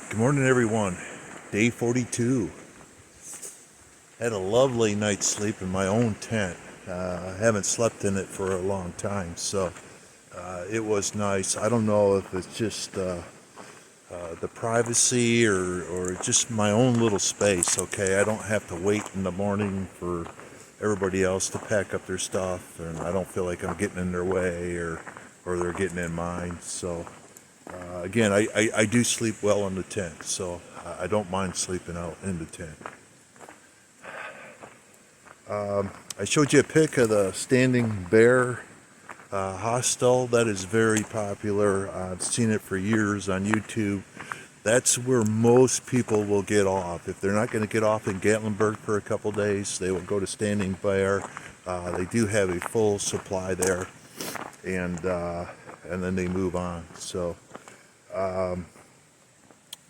Good morning, everyone. Day 42. Had a lovely night's sleep in my own tent. I haven't slept in it for a long time, so it was nice. I don't know if it's just the privacy or just my own little space, okay? I don't have to wait in the morning for everybody else to pack up their stuff, and I don't feel like I'm getting in their way or they're getting in mine. So again, I do sleep well in the tent, so I don't mind sleeping out in the tent. I showed you a pic of the Standing Bear hostel. That is very popular. I've seen it for years on YouTube. That's where most people will get off. If they're not going to get off in Gatlinburg for a couple days, they will go to Standing Bear. They do have a full supply there, and then they move on. So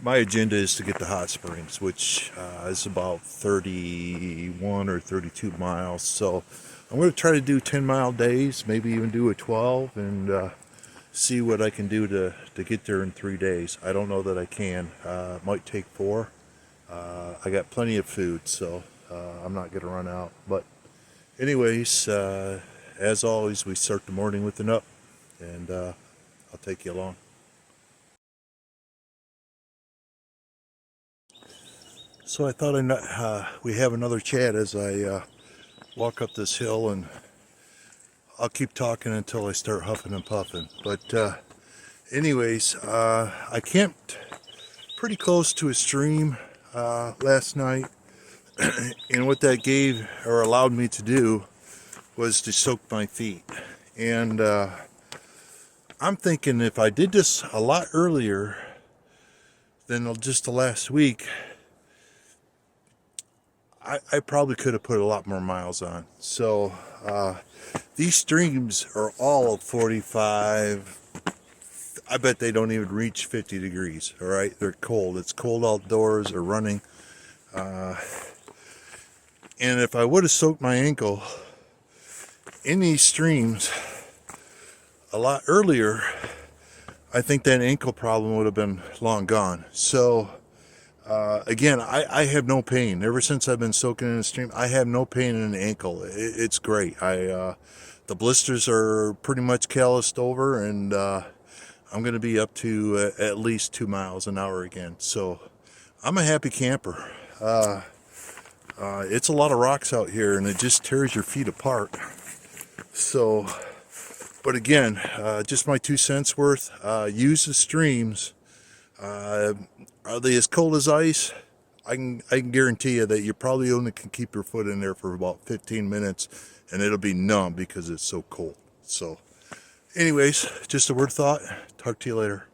my agenda is to get to Hot Springs, which is about 31 or 32 miles. So I'm going to try to do 10-mile days, maybe even do a 12, and see what I can do to get there in 3 days. I don't know that I can. It might take 4. I got plenty of food, so I'm not going to run out. But anyways, as always, we start the morning with an up, and I'll take you along. So I thought we have another chat as I walk up this hill, and I'll keep talking until I start huffing and puffing. But anyways, I camped pretty close to a stream last night, and what that gave or allowed me to do was to soak my feet. And I'm thinking if I did this a lot earlier than just the last week, I probably could have put a lot more miles on. So these streams are all 45. I bet they don't even reach 50 degrees. All right, they're cold. It's cold outdoors. They're running. And if I would have soaked my ankle in these streams a lot earlier, I think that ankle problem would have been long gone. So again, I have no pain. Ever since I've been soaking in the stream, I have no pain in the ankle. It's great. The blisters are pretty much calloused over, and I'm going to be up to at least 2 miles an hour again. So I'm a happy camper. It's a lot of rocks out here, and it just tears your feet apart. So, but again, just my 2 cents worth. Use the streams. Are they as cold as ice? I can guarantee you that you probably only can keep your foot in there for about 15 minutes, and it'll be numb because it's so cold. So anyways, just a word thought. Talk to you later.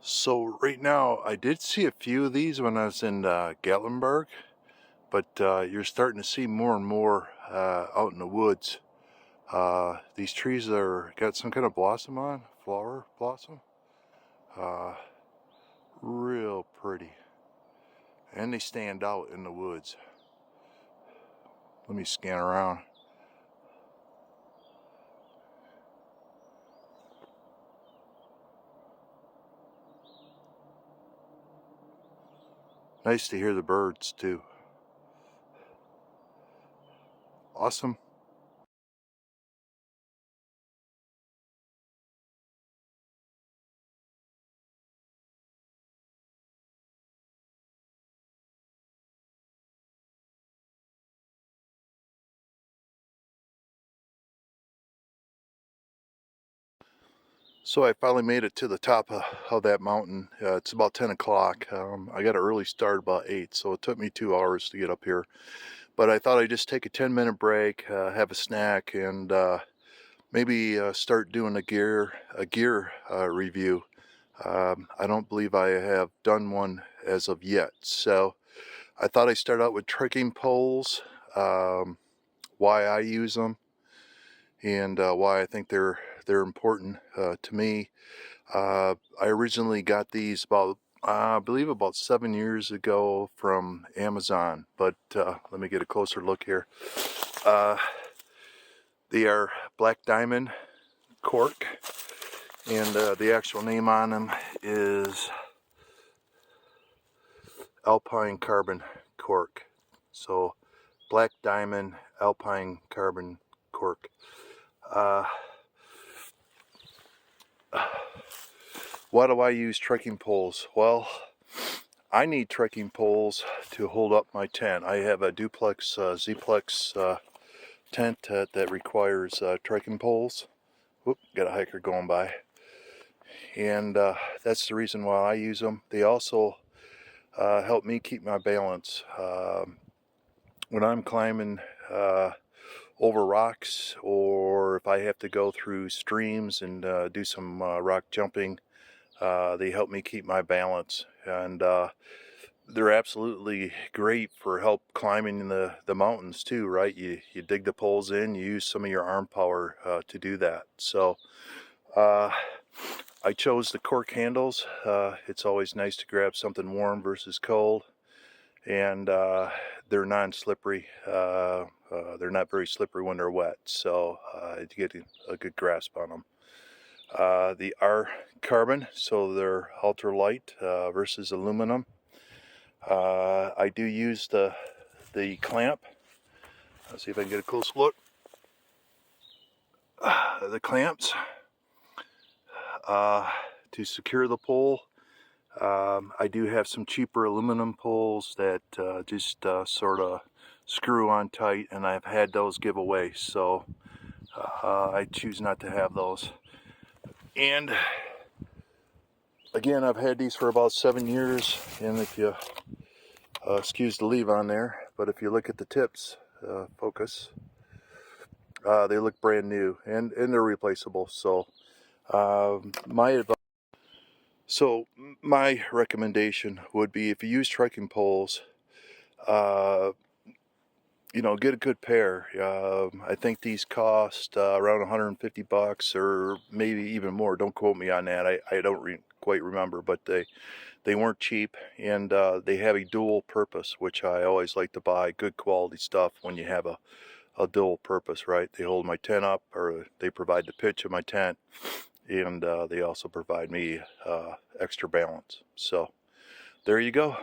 So right now, I did see a few of these when I was in Gatlinburg, but you're starting to see more and more out in the woods. These trees are got some kind of blossom on, flower blossom. Real pretty. And they stand out in the woods. Let me scan around. Nice to hear the birds too. Awesome. So I finally made it to the top of that mountain. It's about 10 o'clock. I got an early start about 8, so it took me 2 hours to get up here. But I thought I'd just take a 10-minute break, have a snack, and maybe start doing a gear review. I don't believe I have done one as of yet. So I thought I'd start out with trekking poles, why I use them, and why I think they're important to me. I originally got these about, I believe about 7 years ago from Amazon, but let me get a closer look here. They are black diamond cork, And the actual name on them is Alpine Carbon Cork. So Black Diamond Alpine Carbon Cork. Why do I use trekking poles? Well, I need trekking poles to hold up my tent. I have a duplex Z-Plex tent that requires trekking poles. Whoop, got a hiker going by. And that's the reason why I use them. They also help me keep my balance. When I'm climbing over rocks, or if I have to go through streams and do some rock jumping, they help me keep my balance. And they're absolutely great for help climbing the mountains too, right? You dig the poles in, you use some of your arm power to do that. So I chose the cork handles. It's always nice to grab something warm versus cold, and they're non-slippery. They're not very slippery when they're wet, so you get a good grasp on them. The R carbon, so they're ultra light versus aluminum. I do use the clamp. Let's see if I can get a close look. The clamps to secure the pole. I do have some cheaper aluminum poles that just sort of screw on tight, and I've had those give away, so I choose not to have those. And again, I've had these for about 7 years, and if you excuse the leave on there, but if you look at the tips, focus, they look brand new, and they're replaceable. So my advice, so my recommendation would be, if you use trekking poles, you know, get a good pair. I think these cost around 150 bucks, or maybe even more. Don't quote me on that. I don't quite remember, but they weren't cheap, and they have a dual purpose, which I always like to buy good quality stuff when you have a dual purpose, right? They hold my tent up, or they provide the pitch of my tent, and they also provide me extra balance. So there you go.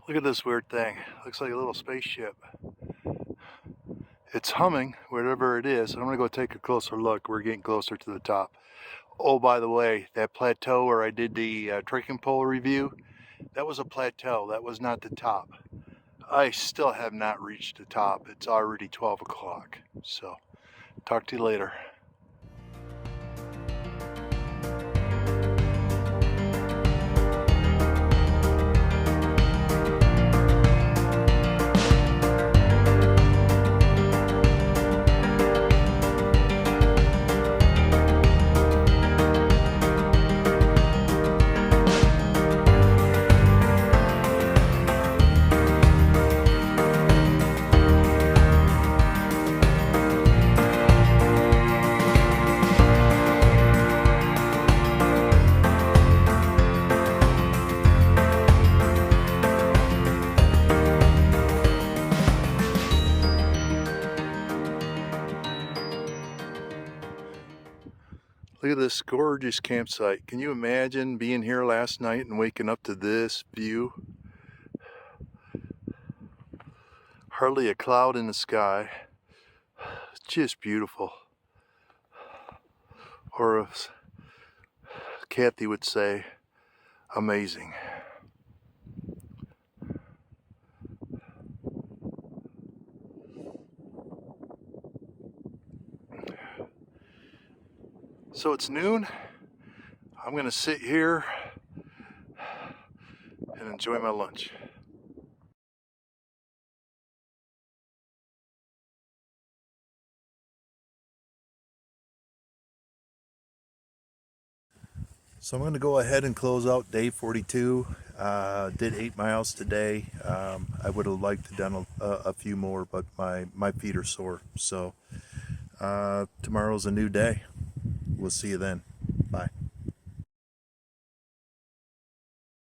Look at this weird thing. Looks like a little spaceship. It's humming, whatever it is. I'm gonna go take a closer look. We're getting closer to the top. Oh, by the way, that plateau where I did the trekking pole review, that was a plateau. That was not the top. I still have not reached the top. It's already 12 o'clock. So, talk to you later. Look at this gorgeous campsite. Can you imagine being here last night and waking up to this view? Hardly a cloud in the sky. It's just beautiful. Or as Kathy would say, amazing. So it's noon. I'm gonna sit here and enjoy my lunch. So I'm going to go ahead and close out day 42. Did 8 miles today. I would have liked to done a few more, but my feet are sore. So Tomorrow's a new day. We'll see you then. Bye.